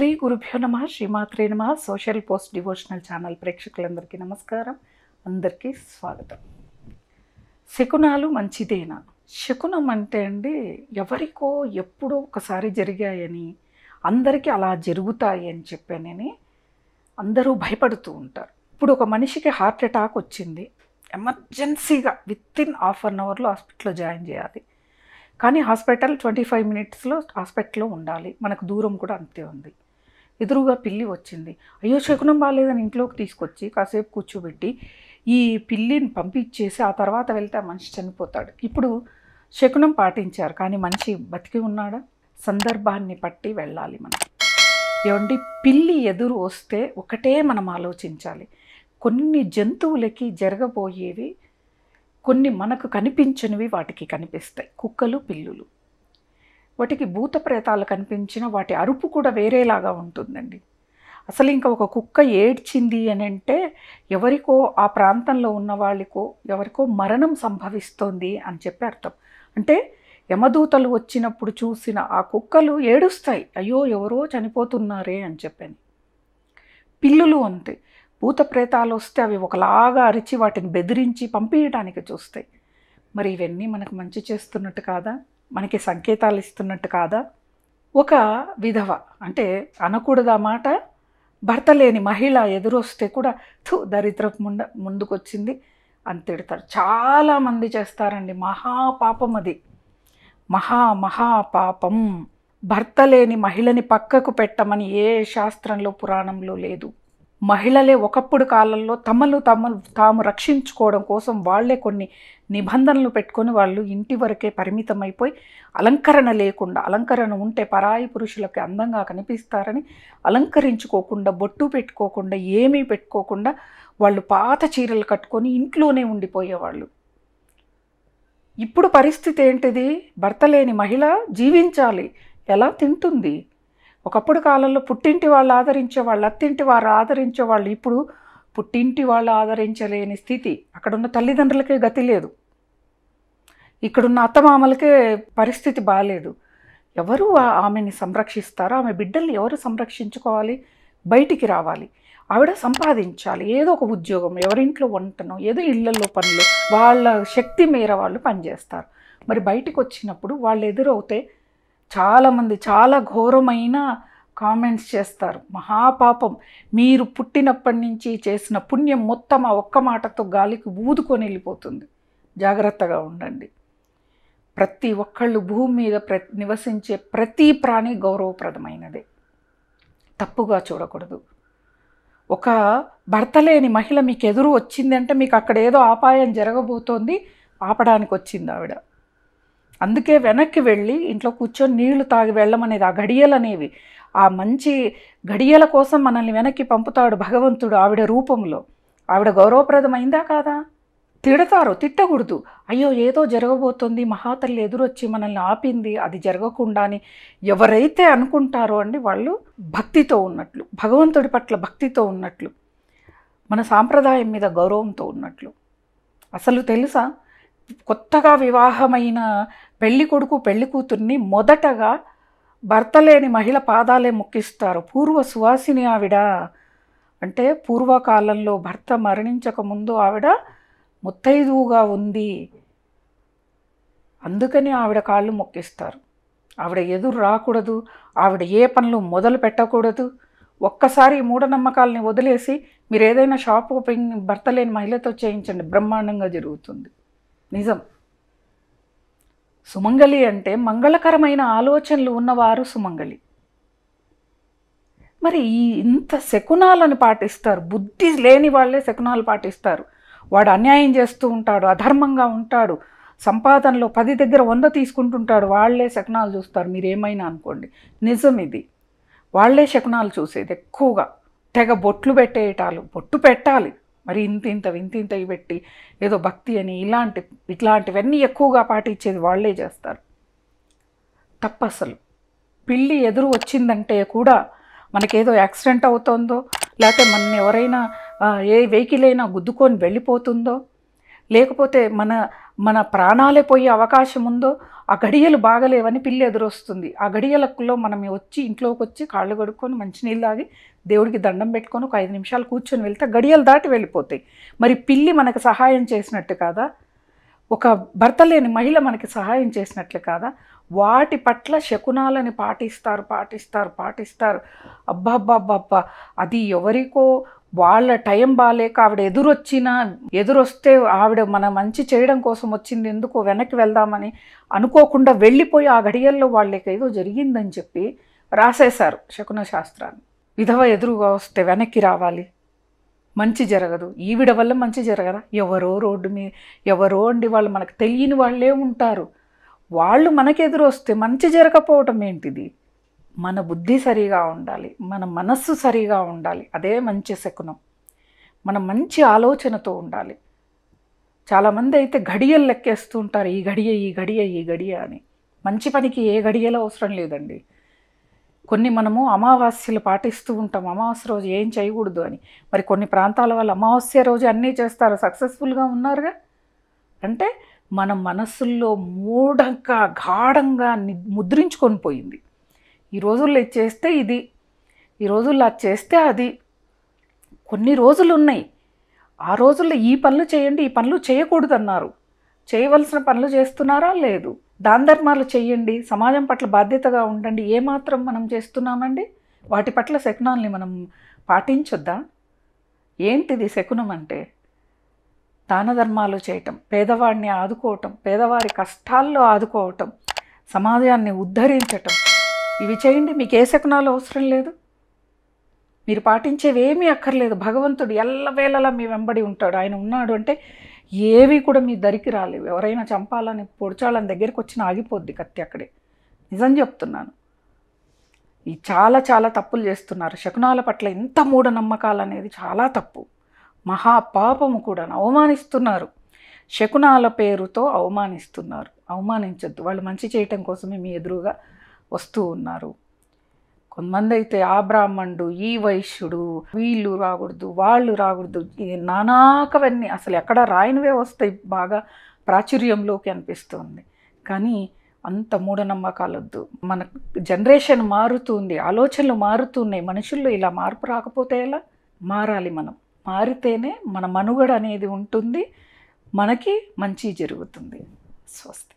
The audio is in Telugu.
శ్రీ గురుభ్యో నమ శ్రీమాత్రే నమ సోషల్ పోస్ట్ డివోషనల్ ఛానల్ ప్రేక్షకులందరికీ నమస్కారం. అందరికీ స్వాగతం. శకునాలు మంచిదేనా? శకునం అంటే అండి, ఎవరికో ఎప్పుడో ఒకసారి జరిగాయని, అందరికీ అలా జరుగుతాయి అని చెప్పానని అందరూ భయపడుతూ ఉంటారు. ఇప్పుడు ఒక మనిషికి హార్ట్ అటాక్ వచ్చింది, ఎమర్జెన్సీగా వితిన్ హాఫ్ అన్ అవర్లో హాస్పిటల్లో జాయిన్ చేయాలి. కానీ హాస్పిటల్ 25 మినిట్స్లో హాస్పిటల్లో ఉండాలి. మనకు దూరం కూడా అంతే ఉంది. ఎదురుగా పిల్లి వచ్చింది. అయ్యో శకునం బాగాలేదని ఇంట్లోకి తీసుకొచ్చి కాసేపు కూర్చోబెట్టి ఈ పిల్లిని పంపించేసి ఆ తర్వాత వెళ్తే ఆ మనిషి చనిపోతాడు. ఇప్పుడు శకునం పాటించారు, కానీ మనిషి బతికి ఉన్నాడా? సందర్భాన్ని పట్టి వెళ్ళాలి మనం. ఏమండి, పిల్లి ఎదురు వస్తే ఒకటే మనం ఆలోచించాలి. కొన్ని జంతువులకి జరగబోయేవి కొన్ని మనకు కనిపించనివి వాటికి కనిపిస్తాయి. కుక్కలు, పిల్లులు, వాటికి భూత ప్రేతాలు కనిపించిన వాటి అరుపు కూడా వేరేలాగా ఉంటుందండి. అసలు ఇంకా ఒక కుక్క ఏడ్చింది అని అంటే ఎవరికో ఆ ప్రాంతంలో ఉన్న వాళ్ళకో ఎవరికో మరణం సంభవిస్తోంది అని చెప్పి అర్థం. అంటే యమదూతలు వచ్చినప్పుడు చూసిన ఆ కుక్కలు ఏడుస్తాయి, అయ్యో ఎవరో చనిపోతున్నారే అని చెప్పని. పిల్లులు అంతే, భూత ప్రేతాలు వస్తే అవి ఒకలాగా అరిచి వాటిని బెదిరించి పంపించడానికి చూస్తాయి. మరి ఇవన్నీ మనకు మంచి చేస్తున్నట్టు కాదా? మనకి సంకేతాలు ఇస్తున్నట్టు కాదా? ఒక విధవ, అంటే అనకూడదు ఆ మాట, భర్త లేని మహిళ ఎదురొస్తే కూడా దరిద్రపు ముందుకొచ్చింది అని తిడతారు. చాలామంది చేస్తారండి. మహాపాపం అది, మహాపాపం. భర్త లేని మహిళని పక్కకు పెట్టమని ఏ శాస్త్రంలో పురాణంలో లేదు. మహిళలే ఒకప్పుడు కాలంలో తాము రక్షించుకోవడం కోసం వాళ్లే కొన్ని నిబంధనలు పెట్టుకొని వాళ్ళు ఇంటి వరకే పరిమితమైపోయి అలంకరణ లేకుండా, అలంకరణ ఉంటే పరాయి పురుషులకి అందంగా కనిపిస్తారని అలంకరించుకోకుండా, బొట్టు పెట్టుకోకుండా, ఏమీ పెట్టుకోకుండా వాళ్ళు పాత చీరలు కట్టుకొని ఇంట్లోనే ఉండిపోయేవాళ్ళు. ఇప్పుడు పరిస్థితి ఏంటిది? భర్త లేని మహిళ జీవించాలి, ఎలా తింటుంది? ఒకప్పుడు కాలంలో పుట్టింటి వాళ్ళు ఆదరించేవాళ్ళు, అత్తింటి వారు ఆదరించేవాళ్ళు. ఇప్పుడు పుట్టింటి వాళ్ళు ఆదరించలేని స్థితి. అక్కడున్న తల్లిదండ్రులకే గతి లేదు, ఇక్కడున్న అత్తమామలకే పరిస్థితి బాగాలేదు. ఎవరు ఆమెని సంరక్షిస్తారో? ఆమె బిడ్డల్ని ఎవరు సంరక్షించుకోవాలి? బయటికి రావాలి, ఆవిడ సంపాదించాలి, ఏదో ఒక ఉద్యోగం, ఎవరింట్లో వంటనో ఏదో ఇళ్లలో పనులు, వాళ్ళ శక్తి మేర వాళ్ళు పనిచేస్తారు. మరి బయటికి వచ్చినప్పుడు వాళ్ళు ఎదురవుతే చాలామంది చాలా ఘోరమైన కామెంట్స్ చేస్తారు. మహాపాపం, మీరు పుట్టినప్పటి నుంచి చేసిన పుణ్యం మొత్తం ఆ ఒక్క మాటతో గాలికి ఊదుకొని వెళ్ళిపోతుంది. జాగ్రత్తగా ఉండండి. ప్రతి ఒక్కళ్ళు భూమి మీద నివసించే ప్రతి ప్రాణి గౌరవప్రదమైనదే, తప్పుగా చూడకూడదు. ఒక భర్త లేని మహిళ మీకు ఎదురు వచ్చింది అంటే మీకు అక్కడ ఏదో అపాయం జరగబోతోంది, ఆపడానికి వచ్చింది ఆవిడ. అందుకే వెనక్కి వెళ్ళి ఇంట్లో కూర్చొని నీళ్లు తాగి వెళ్ళమనేది. ఆ గడియలు అనేవి, ఆ మంచి గడియల కోసం మనల్ని వెనక్కి పంపుతాడు భగవంతుడు ఆవిడ రూపంలో. ఆవిడ గౌరవప్రదమైందా కాదా? తిడతారు, తిట్టకూడదు. అయ్యో ఏదో జరగబోతుంది, మహాతల్లి ఎదురొచ్చి మనల్ని ఆపింది, అది జరగకుండా అని ఎవరైతే అనుకుంటారో అండి, వాళ్ళు భక్తితో ఉన్నట్లు, భగవంతుడి పట్ల భక్తితో ఉన్నట్లు, మన సాంప్రదాయం మీద గౌరవంతో ఉన్నట్లు. అసలు తెలుసా, కొత్తగా వివాహమైన పెళ్లి కొడుకు పెళ్లి కూతుర్ని మొదటగా భర్త లేని మహిళ పాదాలే మొక్కిస్తారు. పూర్వ సువాసిని ఆవిడ. అంటే పూర్వకాలంలో భర్త మరణించక ముందు ఆవిడ ముత్తైదువుగా ఉంది, అందుకని ఆవిడ కాళ్ళు మొక్కిస్తారు. ఆవిడ ఎదురు రాకూడదు, ఆవిడ ఏ పనులు మొదలు పెట్టకూడదు. ఒక్కసారి మూఢనమ్మకాలని వదిలేసి మీరు ఏదైనా షాప్ ఓపెన్ భర్త లేని మహిళతో చేయించండి, బ్రహ్మాండంగా జరుగుతుంది. నిజం. సుమంగళి అంటే మంగళకరమైన ఆలోచనలు ఉన్నవారు సుమంగళి. మరి ఇంత శకునాలను పాటిస్తారు. బుద్ధి లేని వాళ్ళే శకునాలు పాటిస్తారు. వాడు అన్యాయం చేస్తూ ఉంటాడు, అధర్మంగా ఉంటాడు, సంపాదనలో 10 దగ్గర 100 తీసుకుంటుంటాడు, వాళ్ళే శకునాలు చూస్తారు. మీరేమైనా అనుకోండి, నిజం ఇది. వాళ్ళే శకునాలు చూసేది ఎక్కువగా. తెగ బొట్లు పెట్టేయటాలు, బొట్టు పెట్టాలి మరి ఇంత పెట్టి ఏదో భక్తి అని ఇట్లాంటివన్నీ ఎక్కువగా పాటించేది వాళ్ళే చేస్తారు. తప్పు అసలు. పిల్లి ఎదురు వచ్చిందంటే కూడా మనకేదో యాక్సిడెంట్ అవుతుందో, లేకపోతే మన ఎవరైనా ఏ వెహికల్ అయినా గుద్దుకొని వెళ్ళిపోతుందో, లేకపోతే మన మన ప్రాణాలే పోయే అవకాశం ఉందో ఆ గడియలు బాగలేవని పిల్లి ఎదురొస్తుంది. ఆ గడియలలో మనం వచ్చి ఇంట్లోకి వచ్చి కాళ్ళు కడుక్కొని మంచినీళ్ళు తాగి దేవుడికి దండం పెట్టుకొని ఒక 5 నిమిషాలు కూర్చొని వెళ్తే గడియలు దాటి వెళ్ళిపోతాయి. మరి పిల్లి మనకు సహాయం చేసినట్టు కాదా? ఒక భర్త లేని మహిళ మనకి సహాయం చేసినట్లే కాదా? వాటి పట్ల శకునాలని పాటిస్తారు. అబ్బబ్బబ్బబ్బా! అది ఎవరికో వాళ్ళ టైం బాలేక ఆవిడ ఎదురొస్తే ఆవిడ మన మంచి చేయడం కోసం వచ్చింది, ఎందుకో వెనక్కి వెళ్దామని అనుకోకుండా వెళ్ళిపోయి ఆ గడియల్లో వాళ్ళకి ఏదో జరిగిందని చెప్పి రాసేశారు శకున శాస్త్రాన్ని. విధవ ఎదురుగా వస్తే వెనక్కి రావాలి, మంచి జరగదు, ఈవిడ వల్ల మంచి జరగదా? ఎవరో రోడ్డు మీద ఎవరో అండి, వాళ్ళు మనకు తెలియని వాళ్ళే ఉంటారు. వాళ్ళు మనకెదురు వస్తే మంచి జరగకపోవటం ఏంటిది? మన బుద్ధి సరిగా ఉండాలి, మన మనస్సు సరిగా ఉండాలి, అదే మంచి శకునం. మనం మంచి ఆలోచనతో ఉండాలి. చాలామంది అయితే గడియలు లెక్కేస్తూ ఉంటారు, ఈ గడియ అని. మంచి పనికి ఏ గడియలో అవసరం లేదండి. కొన్ని మనము అమావాస్యలు పాటిస్తూ ఉంటాం, అమావాస్య రోజు ఏం చేయకూడదు అని. మరి కొన్ని ప్రాంతాల వాళ్ళు అమావాస్య రోజు అన్నీ చేస్తారు, సక్సెస్ఫుల్గా ఉన్నారుగా. అంటే మన మనస్సుల్లో మూఢంగా గాఢంగా ముద్రించుకొని పోయింది. ఈ రోజుల్లో ఇది చేస్తే ఇది, ఈ రోజుల్లో అది చేస్తే అది. కొన్ని రోజులు ఉన్నాయి, ఆ రోజుల్లో ఈ పనులు చేయండి, ఈ పనులు చేయకూడదు అన్నారు. చేయవలసిన పనులు చేస్తున్నారా? లేదు. దాన ధర్మాలు చెయ్యండి, సమాజం పట్ల బాధ్యతగా ఉండండి. ఏమాత్రం మనం చేస్తున్నామండి? వాటి పట్ల శకునాల్ని మనం పాటించొద్దా? ఏంటిది శకునం అంటే? దాన ధర్మాలు చేయటం, పేదవాడిని ఆదుకోవటం, పేదవారి కష్టాల్లో ఆదుకోవటం, సమాజాన్ని ఉద్ధరించటం, ఇవి చేయండి. మీకు ఏ శకునాలు అవసరం లేదు, మీరు పాటించేవేమీ అక్కర్లేదు. భగవంతుడు ఎల్లవేళలా మీ వెంబడి ఉంటాడు. ఆయన ఉన్నాడు అంటే ఏవి కూడా మీ దరికి రాలేవు. ఎవరైనా చంపాలని పొడిచాలని దగ్గరికి వచ్చినా ఆగిపోద్ది కత్తి అక్కడే. నిజం చెప్తున్నాను. ఈ చాలా తప్పులు చేస్తున్నారు. శకునాల పట్ల ఇంత మూఢనమ్మకాలు అనేది చాలా తప్పు, మహాపాపము కూడా. అవమానిస్తున్నారు, శకునాల పేరుతో అవమానిస్తున్నారు. అవమానించద్దు. వాళ్ళు మంచి చేయటం కోసమే మీ ఎదురుగా వస్తూ ఉన్నారు. కొంతమంది అయితే ఆ బ్రాహ్మణుడు, ఈ వైశ్యుడు, వీళ్ళు రాకూడదు, వాళ్ళు రాకూడదు, నానాకవన్నీ అసలు ఎక్కడ రాయనివే వస్తాయి, బాగా ప్రాచుర్యంలోకి అనిపిస్తుంది. కానీ అంత మూఢనమ్మకాలొద్దు. మన జనరేషన్ మారుతుంది, ఆలోచనలు మారుతున్నాయి. మనుషుల్లో ఇలా మార్పు రాకపోతే ఎలా? మారాలి. మనం మారితేనే మన మనుగడ అనేది ఉంటుంది, మనకి మంచి జరుగుతుంది. స్వస్తి.